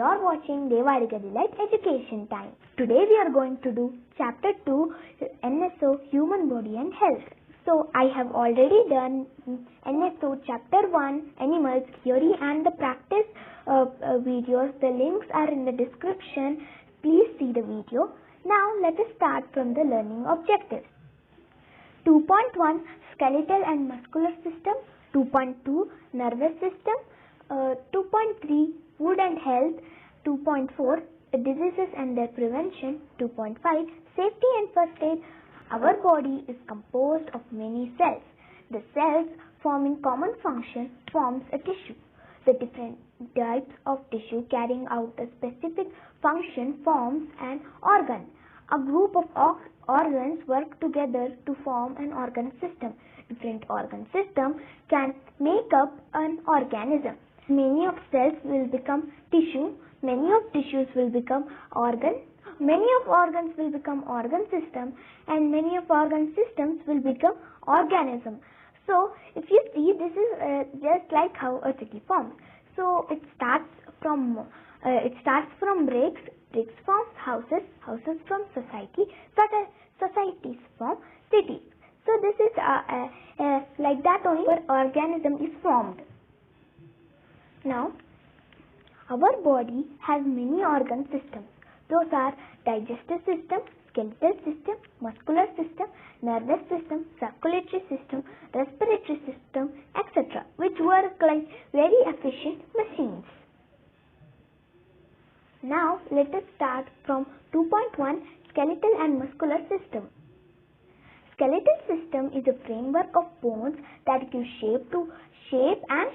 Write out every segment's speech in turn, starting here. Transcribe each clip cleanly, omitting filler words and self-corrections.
are watching Devadiga Delight Education Time. Today we are going to do Chapter 2, NSO, Human Body and Health. So I have already done NSO Chapter 1, Animals, Theory and the Practice videos. The links are in the description. Please see the video. Now let us start from the learning objectives. 2.1 Skeletal and Muscular System, 2.2 Nervous System, 2.3 Food and Health, 2.4 Diseases and their Prevention, 2.5 Safety and First Aid. Our body is composed of many cells. The cells forming common function forms a tissue. The different types of tissue carrying out a specific function forms an organ. A group of organs work together to form an organ system. Different organ systems can make up an organism. Many of cells will become tissue, many of tissues will become organ, many of organs will become organ system, and many of organ systems will become organism. So if you see, this is just like how a city forms. So it starts from bricks form houses, houses from society, societies form cities. So this is like that only where organism is formed. Now, our body has many organ systems. Those are digestive system, skeletal system, muscular system, nervous system, circulatory system, respiratory system, etc., which work like very efficient machines. Now, let us start from 2.1 Skeletal and Muscular System. Skeletal system is a framework of bones that give shape and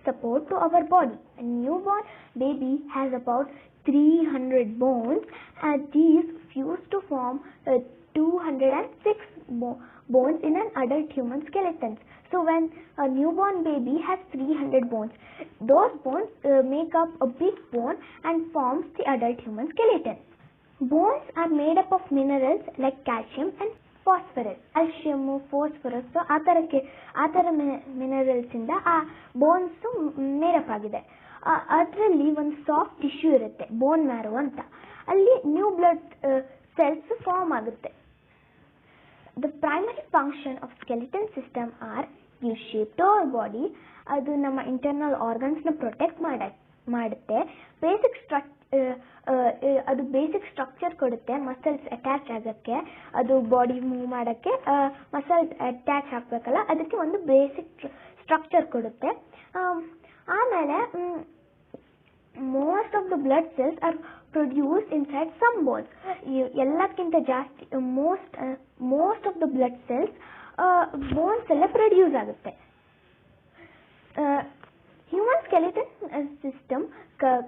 support to our body. A newborn baby has about 300 bones, and these fuse to form 206 bones in an adult human skeleton. So when a newborn baby has 300 bones, those bones make up a big bone and forms the adult human skeleton. Bones are made up of minerals like calcium and phosphorus. Calcium, phosphorus, so ಆತರ minerals ಇಂದ ಆ bones made up ಆಗಿದೆ. ಅದರಲ್ಲಿ ಒಂದು soft tissue ಇರುತ್ತೆ, bone marrow ಅಂತ. ಅಲ್ಲಿ new blood cells form ಆಗುತ್ತೆ. The primary function of skeletal system are give shape to our body. ಅದು ನಮ್ಮ ಇಂಟರ್ನಲ್ ಆರ್ಗನ್ಸ್ ನ ಪ್ರೊಟೆಕ್ಟ್ ಮಾಡುತ್ತೆ. ಅದು ಬೇಸಿಕ್ ಸ್ಟ್ರಕ್ಚರ್ ಕೊಡುತ್ತೆ. ಮಸಲ್ಸ್ ಅಟ್ಯಾಚ್ ಆಗಕ್ಕೆ, ಅದು ಬಾಡಿ ಮೂವ್ ಮಾಡಕ್ಕೆ ಮಸಲ್ಸ್ ಅಟ್ಯಾಚ್ ಹಾಕ್ಬೇಕಲ್ಲ, ಅದಕ್ಕೆ ಒಂದು ಬೇಸಿಕ್ ಸ್ಟ್ರಕ್ಚರ್ ಕೊಡುತ್ತೆ. ಆಮೇಲೆ most of the blood cells are produced inside some bones. ಎಲ್ಲಕ್ಕಿಂತ ಜಾಸ್ತಿ most of the blood cells bones ಎಲ್ಲ ಪ್ರೊಡ್ಯೂಸ್ ಆಗುತ್ತೆ. Human skeleton system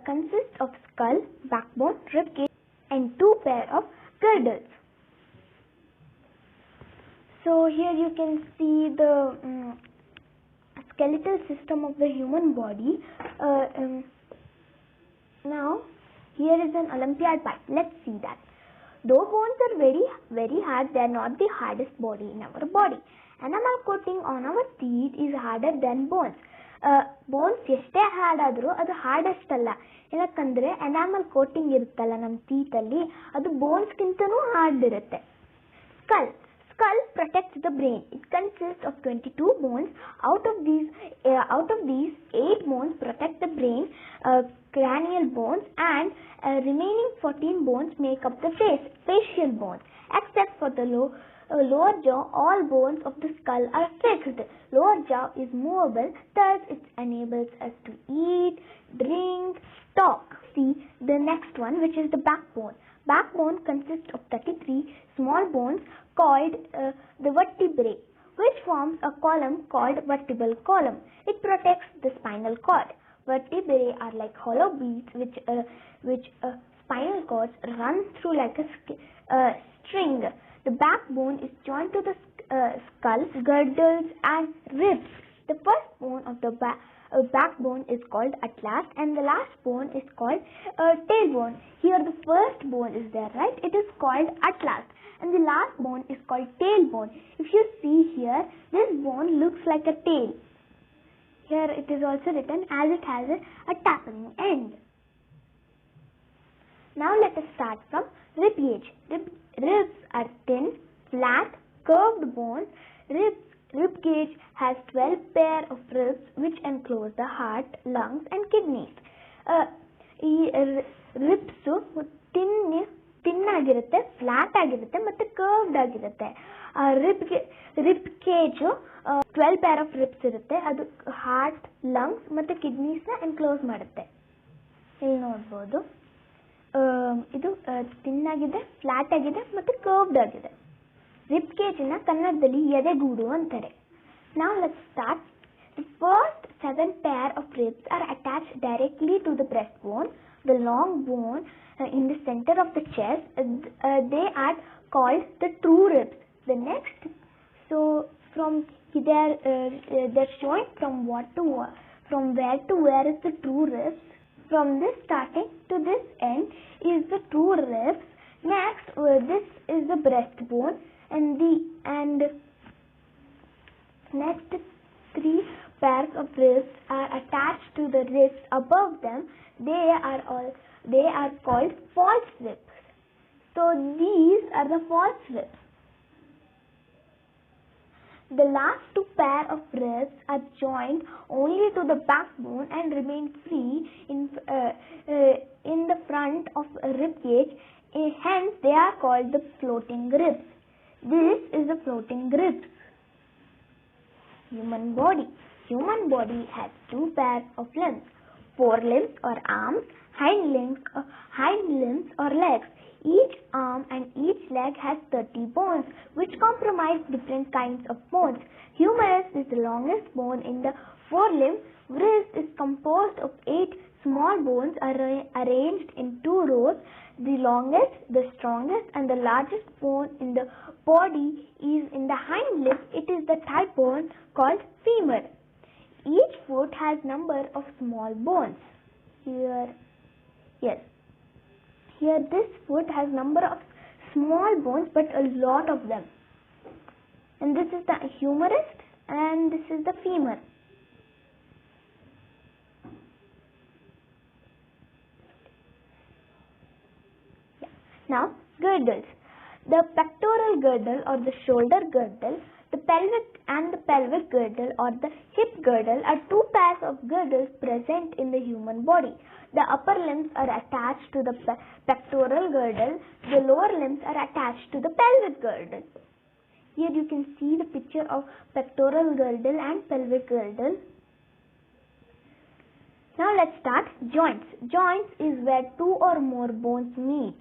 consists of skull, backbone, rib cage, and 2 pair of girdles. So here you can see the skeletal system of the human body. Now here is an olympiad pipe. Let's see that. Though bones are very, very hard, they are not the hardest body in our body. Enamel coating on our teeth is harder than bones. Bones ಎಷ್ಟೇ hard ಆದರೂ ಅದು hardest ಅಲ್ಲ. ಯಾಕಂದ್ರೆ enamel coating ಇರುತ್ತಲ್ಲ ನಮ್ಮ ಟೀತಲ್ಲಿ, ಅದು ಬೋನ್ಸ್ಗಿಂತನೂ hard ಇರುತ್ತೆ. Skull protects the brain. It consists of 22 bones. Out of these 8 bones protect the brain, cranial bones, and remaining 14 bones make up the facial bones. Except for the lower jaw, all bones of the skull are fixed. Lower jaw is movable, thus it enables us to eat, drink, talk. See the next one, which is the backbone. Backbone consists of 33 small bones called the vertebrae, which forms a column called vertebral column. It protects the spinal cord. Vertebrae are like hollow beads which spinal cords run through like a string. The backbone is joined to the skull, girdles and ribs. The first bone of the backbone is called atlas, and the last bone is called tailbone. Here the first bone is there, right? It is called atlas, and the last bone is called tailbone. If you see here, this bone looks like a tail. Here it is also written as it has a tapering end. Now let us start from rib cage. Ribs are thin, flat, curved bones. Rib cage has 12 pair of ribs which enclose the heart, lungs and kidneys. ಈ ribs ತಿನ್ ಆಗಿರುತ್ತೆ, flat ಆಗಿರುತ್ತೆ ಮತ್ತೆ curved ಆಗಿರುತ್ತೆ. Rib cage 12 pair of ribs ಇರುತ್ತೆ. ಅದು heart, lungs ಮತ್ತೆ kidneys ನ ಎನ್ಕ್ಲೋಸ್ ಮಾಡುತ್ತೆ. ಇಲ್ಲಿ ನೋಡ್ಬೋದು, ಇದು ತಿನ್ ಆಗಿದೆ, ಫ್ಲಾಟ್ ಆಗಿದೆ ಮತ್ತೆ ಕರ್ವ್ಡ್ ಆಗಿದೆ. ರಿಬ್ ಕೇಜ್ ನ ಕನ್ನಡದಲ್ಲಿ ಎದೆಗೂಡು ಅಂತಾರೆ. Now let's start. The first 7 pair of ribs are attached directly to the breastbone, the long bone in the center of the chest. They are called the true ribs. The next, so from there they're showing from where to where is the true ribs. From this starting to this end is the true ribs. Next, this is the breastbone, and next 3 pairs of ribs are attached to the ribs above them. They are called false ribs. So these are the false ribs. The last 2 pair of ribs are joined only to the backbone and remain free in the front of a rib cage. Hence they are called the floating ribs. This is the floating ribs. Human body has 2 pairs of limbs: forelimbs or arms, hind limbs or legs. Each arm and each leg has 30 bones, which comprise different kinds of bones. Humerus is the longest bone in the forelimb. Wrist is composed of 8 small bones arranged in 2 rows. The longest, the strongest, and the largest bone in the body is in the hind limb. It is the thigh bone called femur. Each foot has number of small bones. Here this foot has number of small bones, but a lot of them. And this is the humerus and this is the femur. Now, girdles. The pectoral girdle or the shoulder girdle, the pelvic girdle or the hip girdle are 2 pairs of girdles present in the human body. The upper limbs are attached to the pectoral girdle. The lower limbs are attached to the pelvic girdle. Here you can see the picture of pectoral girdle and pelvic girdle. Now let's start. Joints. Joints is where 2 or more bones meet.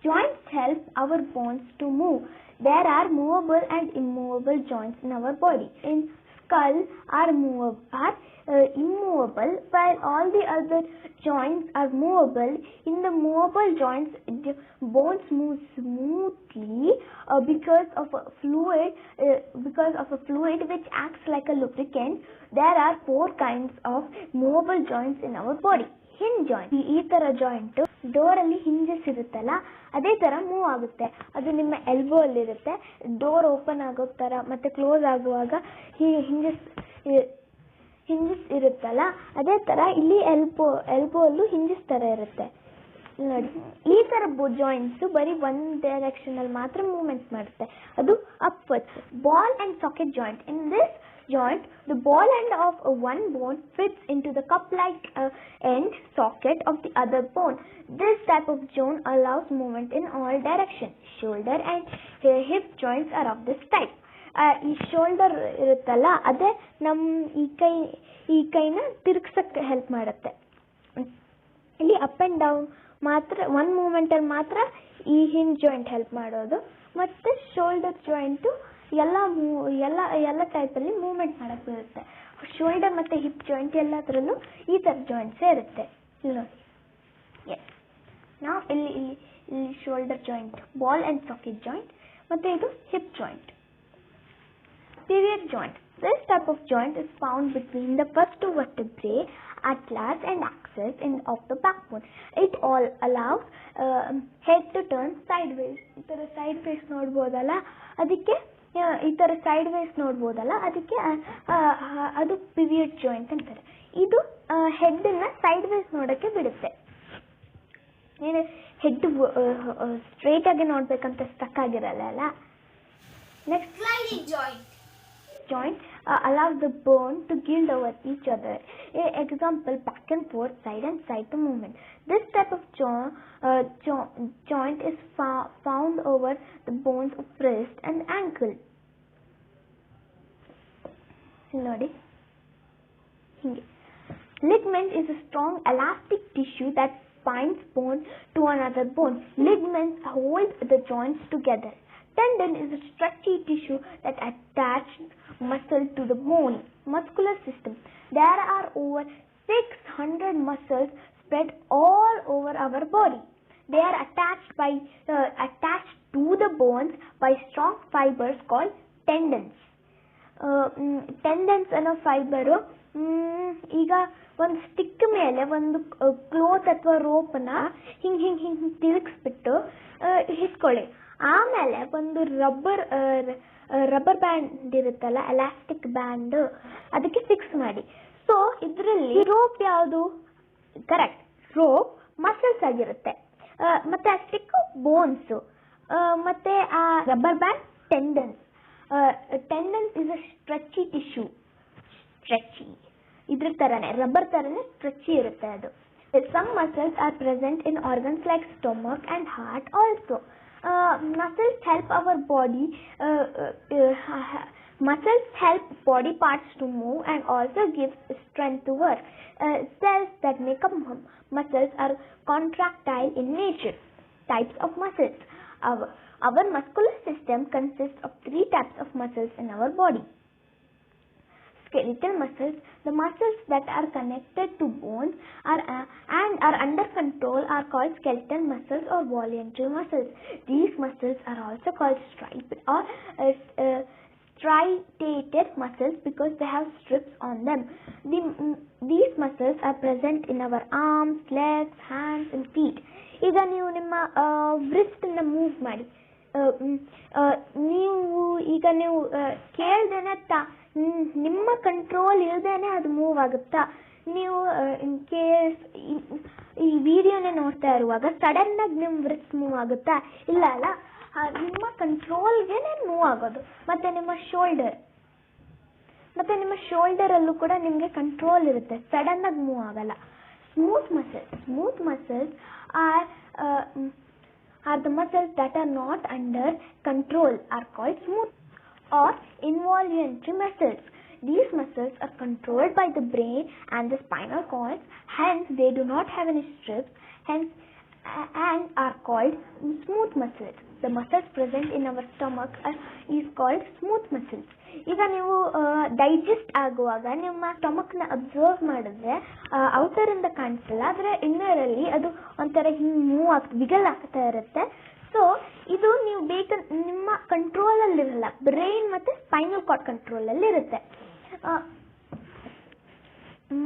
Joints help our bones to move. There are movable and immovable joints in our body. In skull are immovable, while all the other joints are movable. In the movable joints, bones move smoothly because of a fluid which acts like a lubricant. There are 4 kinds of movable joints in our body. Hinge joint. ಈ ತರ joint door ಅಲ್ಲಿ hinges ಇರುತ್ತಲ್ಲ, ಅದೇ ತರ move ಆಗುತ್ತೆ. ಅದು ನಿಮ್ಮ elbow ಅಲ್ಲಿ ಇರುತ್ತೆ. ಡೋರ್ ಓಪನ್ ಆಗೋ ತರ ಮತ್ತೆ ಕ್ಲೋಸ್ ಆಗುವಾಗ ಹಿಂಜಸ್ ಇರುತ್ತಲ್ಲ, ಅದೇ ತರ ಇಲ್ಲಿ ಎಲ್ಬೋ ಅಲ್ಲೂ ಹಿಂಜಸ್ ತರ ಇರುತ್ತೆ ನೋಡಿ. ಈ ತರ ಜಾಯಿಂಟ್ಸ್ ಬರೀ ಒನ್ ಡೈರೆಕ್ಷನ್ ಅಲ್ಲಿ ಮಾತ್ರ ಮೂವ್ಮೆಂಟ್ಸ್ ಮಾಡುತ್ತೆ, ಅದು upwards. Ball and socket joint. In this joint, the ball end of one bone fits into the cup-like end socket of the other bone. This type of joint allows movement in all directions. Shoulder and hip joints are of this type. ಈ shoulder ಇರುತ್ತಲ್ಲ, ಅದೇ ಈ ಕೈನ ತಿರುಗಿಸಕ್ಕೆ help ಮಾಡುತ್ತೆ. ಇಲ್ಲಿ up and down ಮಾತ್ರ one movement ಅಲ್ಲಿ ಮಾತ್ರ ಈ ಹಿಂಜ್ ಜಾಯಿಂಟ್ ಹೆಲ್ಪ್ ಮಾಡೋದು. ಮತ್ತೆ ಶೋಲ್ಡರ್ ಜಾಯಿಂಟ್ ಎಲ್ಲ ಟೈಪಲ್ಲಿ ಮೂವ್ಮೆಂಟ್ ಮಾಡಕ್ ಬರುತ್ತೆ. ಶೋಲ್ಡರ್ ಮತ್ತೆ ಹಿಪ್ ಜಾಯಿಂಟ್ ಎಲ್ಲದರಲ್ಲೂ ಈ ತರ ಜಾಯಿಂಟ್ಸ್ ಇರುತ್ತೆ. ಇಲ್ಲಿ ನೋಡಿ, ನಾವು ಇಲ್ಲಿ shoulder joint, ball and socket joint, ಮತ್ತೆ ಇದು hip joint. Period joint. This type of joint is found between the first 2 vertebrae, atlas and axis of the backbone. It all allows head to turn sideways. ಈ ತರ side phase ನೋಡ್ಬೋದಲ್ಲ, ಅದಕ್ಕೆ ಈ ತರ side ways ನೋಡ್ಬೋದಲ್ಲ, ಅದಕ್ಕೆ ಅದು ಪಿವಿಯಡ್ joint ಅಂತಾರೆ. ಇದು head ನ ಸೈಡ್ ವೇಸ್ ನೋಡಕ್ಕೆ ಬಿಡುತ್ತೆ. ನೀನು ಹೆಡ್ ಸ್ಟ್ರೇಟ್ ಆಗಿ ನೋಡ್ಬೇಕಂತ ಸ್ಟಕ್ ಆಗಿರಲ್ಲ. Next sliding joint allows the bone to gild over each other. Example, back and forth, side and side movement. This type of joint is found over the bones of wrist and ankle. ನೋಡಿ ಹಿಂಗೆ. Ligament is a strong elastic tissue that binds bone to another bone. Ligaments hold the joints together. Tendon is a stretchy tissue that attaches muscle to the bone. Muscular system. There are over 600 muscles spread all over our body. They are attached to the bones by strong fibers called tendons. Tendons ಅನ್ನೋ fibre ಈಗ ಒಂದು stick ಮೇಲೆ ಒಂದು cloth ಅಥವಾ ರೋಪನ್ನ ಹಿಂಗೆ ಹಿಂಗೆ ಹಿಂಗೆ ತಿರುಗಿಸ್ಬಿಟ್ಟು ಹಿಡ್ಕೊಳ್ಳಿ. ಆಮೇಲೆ ಒಂದು ರಬ್ಬರ್ ಬ್ಯಾಂಡ್ ಇರುತ್ತಲ್ಲ, ಎಲಾಸ್ಟಿಕ್ ಬ್ಯಾಂಡ್, ಅದಕ್ಕೆ ಫಿಕ್ಸ್ ಮಾಡಿ. ಸೊ ಇದರಲ್ಲಿ ರೋಪ್ ಯಾವುದು? ಕರೆಕ್ಟ್, ರೋಪ್ ಮಸಲ್ಸ್ ಆಗಿರುತ್ತೆ, ಮತ್ತೆ ಆ ಸ್ಟಿಕ್ ಬೋನ್ಸ್, ಮತ್ತೆ ಆ rubber band tendons. Tendons is a stretchy tissue. Stretchy ಇದ್ರ ತರನೇ, ರಬ್ಬರ್ ತರನೇ ಸ್ಟ್ರೆಚಿ ಇರುತ್ತೆ ಅದು. Some muscles are present in organs like stomach and heart also. Muscles help our body. Muscles help body parts to move and also give strength to work. Cells that make up muscles are contractile in nature. Types of muscles. Our muscular system consists of 3 types of muscles in our body. Skeletal muscles, the muscles that are connected to bones and are under control, are called skeletal muscles or voluntary muscles. These muscles are also called striped or striated muscles because they have strips on them. These muscles are present in our arms, legs, hands and feet. ಈಗ ನೀವು ನಿಮ್ಮ wrist ಅನ್ನು move ಮಾಡಿ, ನೀವು ಕೇಳ್ದೇನೆ ನಿಮ್ಮ control ಇಲ್ಲದೇನೆ ಅದು move ಆಗುತ್ತಾ? ನೀವು ಇನ್ ಕೇಸ್ ಈ ವಿಡಿಯೋನೇ ನೋಡ್ತಾ ಇರುವಾಗ ಸಡನ್ ಆಗಿ ನಿಮ್ಮ wrist ಮೂವ್ ಆಗುತ್ತಾ? ಇಲ್ಲ ಅಲ್ಲ, ನಿಮ್ಮ ಕಂಟ್ರೋಲ್ಗೆನೆ ಮೂವ್ ಆಗೋದು. ಮತ್ತೆ ನಿಮ್ಮ ಶೋಲ್ಡರ್ ಅಲ್ಲೂ ಕೂಡ ನಿಮಗೆ ಕಂಟ್ರೋಲ್ ಇರುತ್ತೆ, ಸಡನ್ ಆಗಿ ಮೂವ್ ಆಗಲ್ಲ. Smooth muscles are the muscles that are not under control, are called smooth or involuntary muscles. These muscles are controlled by the brain and the spinal cord, hence they do not have any strips, and are called smooth muscles. The muscles present in our stomach is called smooth muscles. ಈಗ ನೀವು digest ಆಗುವಾಗ ನಿಮ್ಮ stomach ನ observe ಮಾಡಿದ್ರೆ outer ಇಂದ ಕಾಣಿಸಲ್ಲ, ಆದ್ರೆ inner ಅಲ್ಲಿ ಅದು ಒಂಥರ ಹಿಂಗ್ ವಿಗಲ್ ಆಗ್ತಾ ಇರುತ್ತೆ. ಸೊ ಇದು ನೀವು ನಿಮ್ಮ ಕಂಟ್ರೋಲ್ ಅಲ್ಲಿ ಇರಲ್ಲ, ಬ್ರೈನ್ ಮತ್ತೆ ಸ್ಪೈನಲ್ ಕಾರ್ಡ್ ಕಂಟ್ರೋಲ್ ಅಲ್ಲಿ ಇರುತ್ತೆ.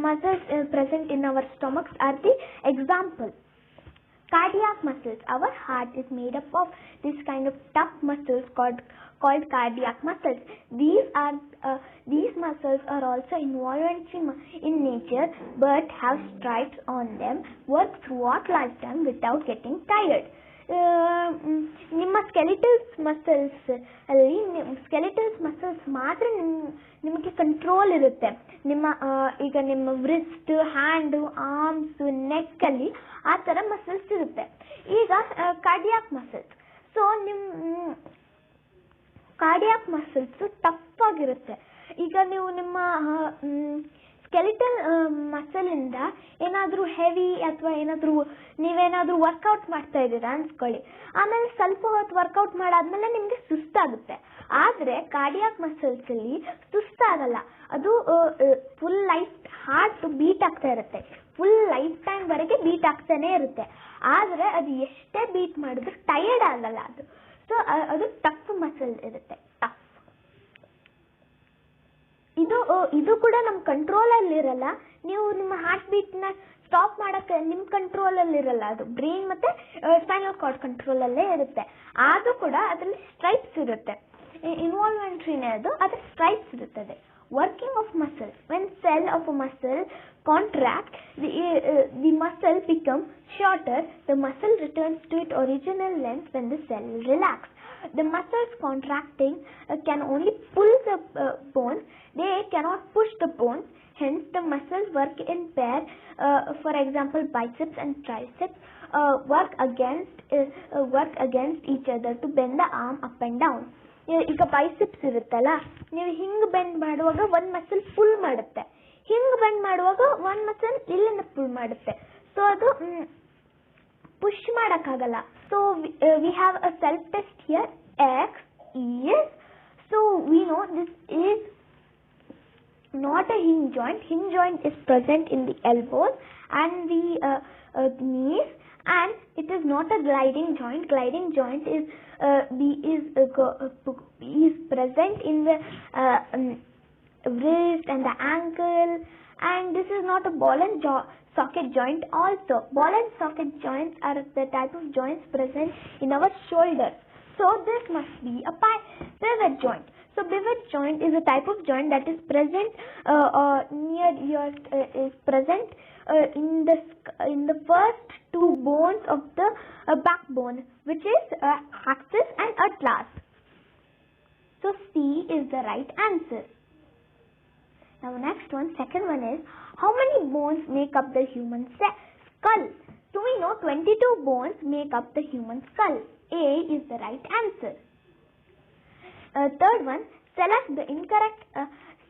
muscles present in our stomachs are the example. Cardiac muscles. Our heart is made up of this kind of tough muscles called cardiac muscles. These muscles are also involuntary in nature but have stripes on them, work throughout lifetime without getting tired. ನಿಮ್ಮ ಸ್ಕೆಲಿಟಲ್ಸ್ muscles ಮಾತ್ರ ನಿಮಗೆ control ಇರುತ್ತೆ. ಈಗ ನಿಮ್ಮ wrist, hand, arms, neck ಅಲ್ಲಿ ಆ ತರ muscles ಇರುತ್ತೆ. ಈಗ cardiac muscles, so cardiac muscles tough ಆಗಿರುತ್ತೆ. ಈಗ ನೀವು ನಿಮ್ಮ ಸ್ಕೆಲಿಟಲ್ ಮಸಲ್ ಇಂದ ಏನಾದ್ರೂ ಹೆವಿ ಅಥವಾ ನೀವೇನಾದ್ರೂ ವರ್ಕೌಟ್ ಮಾಡ್ತಾ ಇದ್ದೀರಾ ಅನ್ಸ್ಕೊಳ್ಳಿ, ಆಮೇಲೆ ಸ್ವಲ್ಪ ಹೊತ್ತು ವರ್ಕೌಟ್ ಮಾಡಾದ್ಮೇಲೆ ನಿಮ್ಗೆ ಸುಸ್ತಾಗುತ್ತೆ. ಆದ್ರೆ ಕಾರ್ಡಿಯಾಕ್ ಮಸಲ್ಸ್ ಅಲ್ಲಿ ಸುಸ್ತಾಗಲ್ಲ, ಅದು ಫುಲ್ ಲೈಫ್ ಹಾರ್ಟ್ ಬೀಟ್ ಆಗ್ತಾ ಇರುತ್ತೆ, ಫುಲ್ ಲೈಫ್ ಟೈಮ್ ವರೆಗೆ ಬೀಟ್ ಆಗ್ತಾನೆ ಇರುತ್ತೆ. ಆದ್ರೆ ಅದು ಎಷ್ಟೇ ಬೀಟ್ ಮಾಡಿದ್ರು ಟಯರ್ಡ್ ಆಗಲ್ಲ ಅದು. ಸೊ ಅದು ಟಫ್ ಮಸಲ್ ಇರುತ್ತೆ, ಟಫ್. ಇದು ಕೂಡ ನಮ್ಮ ಕಂಟ್ರೋಲ್ ಅಲ್ಲಿ ಇರಲ್ಲ. ನೀವು ನಿಮ್ಮ ಹಾರ್ಟ್ ಬೀಟ್ ನ ಸ್ಟಾಪ್ ಮಾಡಕ್ಕೆ ನಿಮ್ ಕಂಟ್ರೋಲ್ ಅಲ್ಲಿ ಇರಲ್ಲ, ಅದು ಬ್ರೈನ್ ಮತ್ತೆ ಸ್ಪೈನಲ್ ಕಾರ್ಡ್ ಕಂಟ್ರೋಲ್ ಅಲ್ಲೇ ಇರುತ್ತೆ. ಆದ್ರೂ ಕೂಡ ಅದರಲ್ಲಿ ಸ್ಟ್ರೈಪ್ಸ್ ಇರುತ್ತೆ, ಇನ್ವಾಲ್ವೆಂಟ್ರಿನೇ ಅದು, ಅದ್ರ ಸ್ಟ್ರೈಪ್ಸ್ ಇರುತ್ತದೆ. Working of muscles. When cell of a muscle contract, the muscle becomes shorter. The muscle returns to its original length when the cell relaxes. The muscles contracting can only pull the bones. They cannot push the bones. Hence, the muscles work in pair. For example, biceps and triceps work against each other to bend the arm up and down. ಈಗ biceps ಇರುತ್ತಲ್ಲ, ನೀವು ಹಿಂಗೆ bend ಮಾಡುವಾಗ ಒಂದು muscle full ಮಾಡುತ್ತೆ, ಹಿಂಗೆ bend ಮಾಡುವಾಗ ಒಂದು ಮಸಲ್ ಇಲ್ಲಿಂದ ಪುಲ್ ಮಾಡುತ್ತೆ. ಸೊ ಅದು ಪುಷ್ ಮಾಡೋಕ್ಕಾಗಲ್ಲ. So we have a self test here. X is, so we know this is not a hinge joint. Hinge joint is present in the elbows and the knees, and it is not a gliding joint. Gliding joint is present in the wrist and the ankle, and this is not a ball and socket joint also. Ball and socket joints are the type of joints present in our shoulders. So this must be a pivot joint. So pivot joint is a type of joint that is present in the first two bones of the backbone, which is axis and atlas. So C is the right answer. Now next one, second one is, how many bones make up the human skull? So we know 22 bones make up the human skull. A is the right answer. Third one, select the incorrect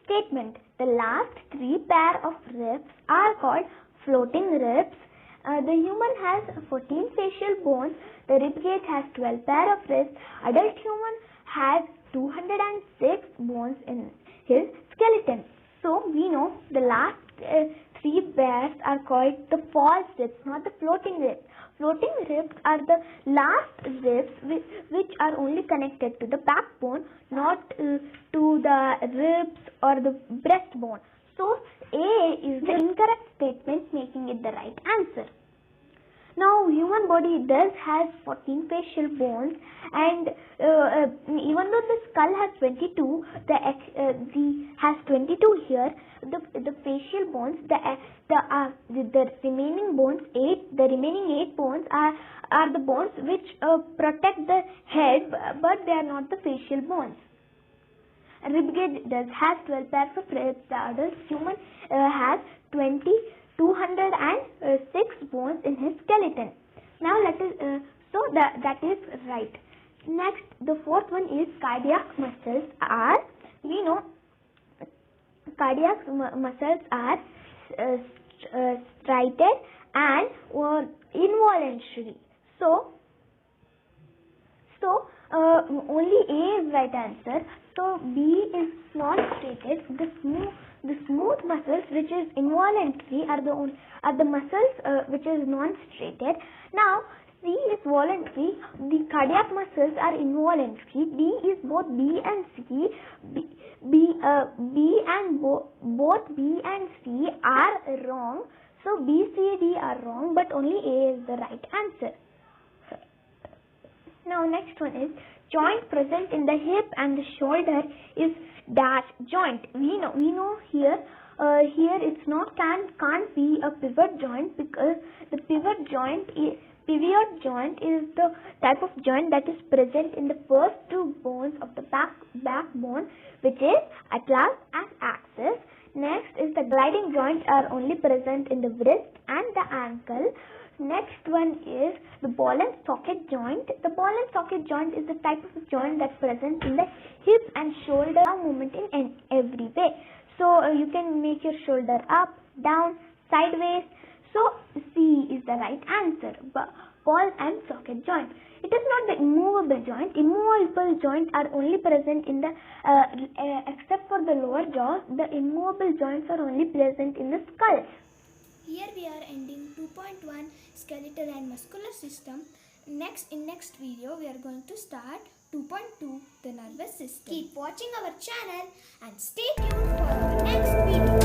statement. The last three pair of ribs are called floating ribs. The human has 14 facial bones. The rib cage has 12 pair of ribs. Adult human has 206 bones in his skeleton. So we know the last three pairs are called the false ribs, not the floating ribs. Floating ribs are the last ribs which are only connected to the backbone, not to the ribs or the breastbone. So A is the incorrect statement, making it the right answer. Now human body does has 14 facial bones, and even though the skull has 22, the has 22 here. The facial bones, the remaining bones, the remaining 8 bones are the bones which protect the head, but they are not the facial bones. Rib cage does has 12 pairs of ribs. The adult human has 206 bones in his skeleton. Now that is right. Next, the fourth one is cardiac muscles are, we know cardiac muscles are striated and involuntary. So only A is right answer. So B is non-striated. The smooth muscles, which is involuntary, are the muscles which is non-striated. Now C is voluntary. The cardiac muscles are involuntary. D is both B and C. Both B and C are wrong. So B, C, D are wrong, but only A is the right answer. Now next one is, joint present in the hip and the shoulder is dash joint. We know here it's not can't be a pivot joint, because the pivot joint is the type of joint that is present in the first two bones of the backbone, which is atlas and axis. Next is the gliding joints are only present in the wrist and the ankle. Next one is the ball and socket joint. The ball and socket joint is the type of joint that's present in the hip and shoulder movement in every way. So you can make your shoulder up, down, sideways. So C is the right answer. Ball and socket joint. It is not the immovable joint. Immovable joints are only present in the except for the lower jaw. The immovable joints are only present in the skull. Here we are ending 2.1 skeletal and muscular system. In next video we are going to start 2.2 the nervous system. Keep watching our channel and stay tuned for our next video.